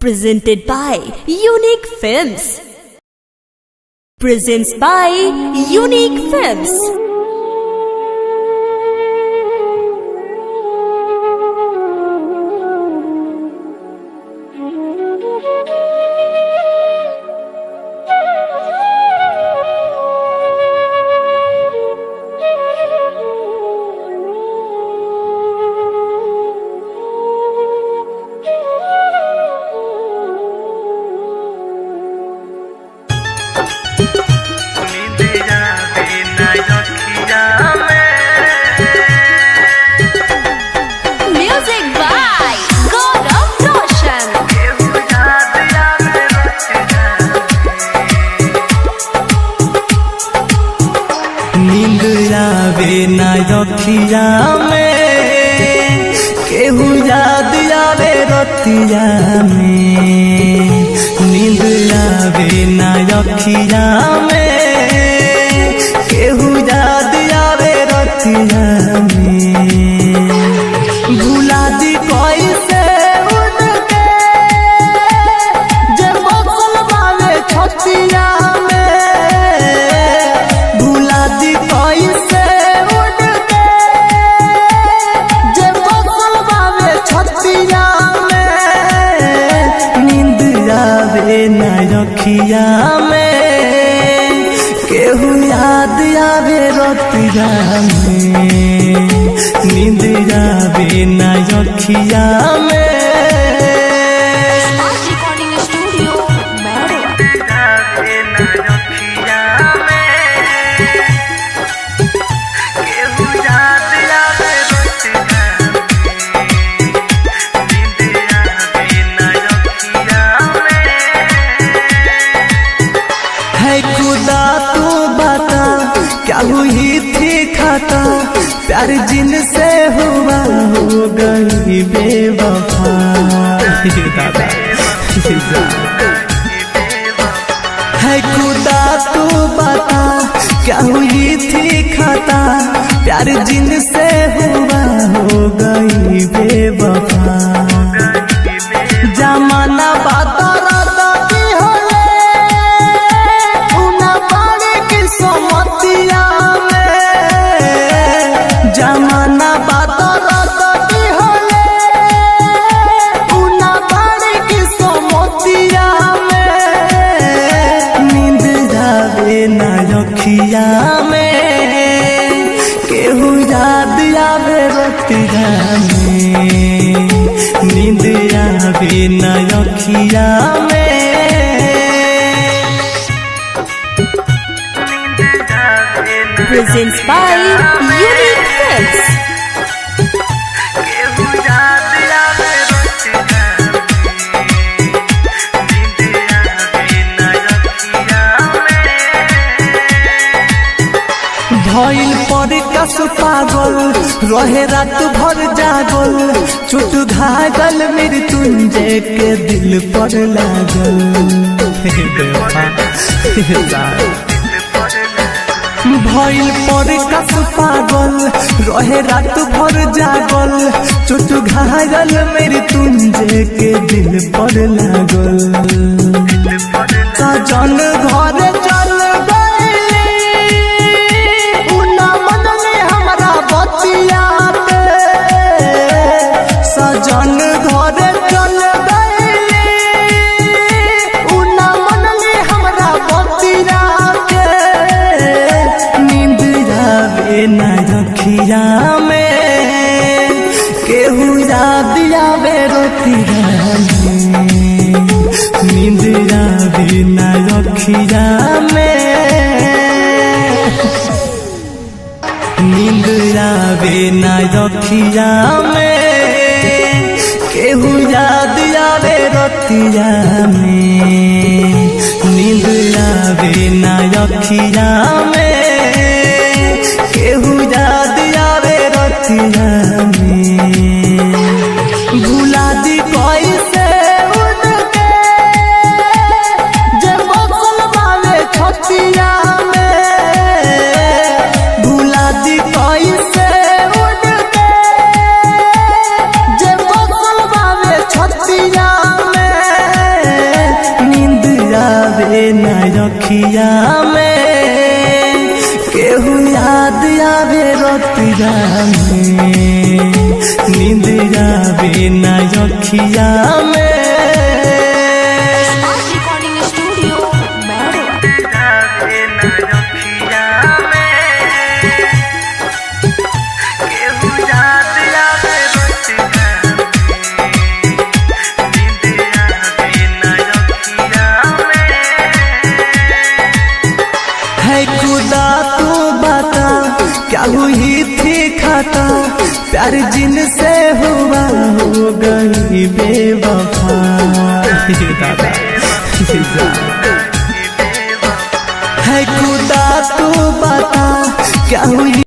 Presented by Unique Films. Presents by Unique Films. रखिया में केहू याद आवे रतिया में नींद आवे ना रखिया में केहू याद आवे रतिया में भुला दी कैसे उनके जे बसल बावे छतिया में भुला दी कैसे रखिया में केहू याद आवे रतिया में नींद आवे ना रखिया में प्यार जिनसे हुआ हो गई बेवफा है खुदा तू बता क्या हुई थी खता प्यार जिनसे हुआ हो गई बेवफा जमाना बात जमाना बात रती होले उना बाड़ी की सोमतिया में नींद जावे ना रखिया में केहू याद आवे रतिया में नींद आवे ना रखिया में Presents by Unique Films. भइल पर कस पागल रहे रात भर जागल चोट घागल मृत्युंजय के दिल पर लागल भइल पर कस पागल रहे रात भर जागल चोट घायल मृत्युंजय के दिल पर लागल सजन घर चल सजन घर चल गई उना मनले हमरा बतिया के नींद आवे ना रखिया में केहू याद आवे रतिया में नींद आवे ना रखिया में नींद आवे ना रखिया में केहू याद आवे रतिया में नींद आवे ना रखिया में केहू याद आवे रतिया में भुला दी कैसे उनके जे बसल बावे छतिया में भुला दी कैसे उनके जे बसल बावे छतिया में अखिया में, केहू याद आवे रतिया में, नींद आवे ना अखिया में। Recording Studio, Mehruwa. है खुदा तू बता क्या हुई थी खाता, प्यार जिनसे हुआ हो गई बेवफा। है खुदा तू बता क्या हुई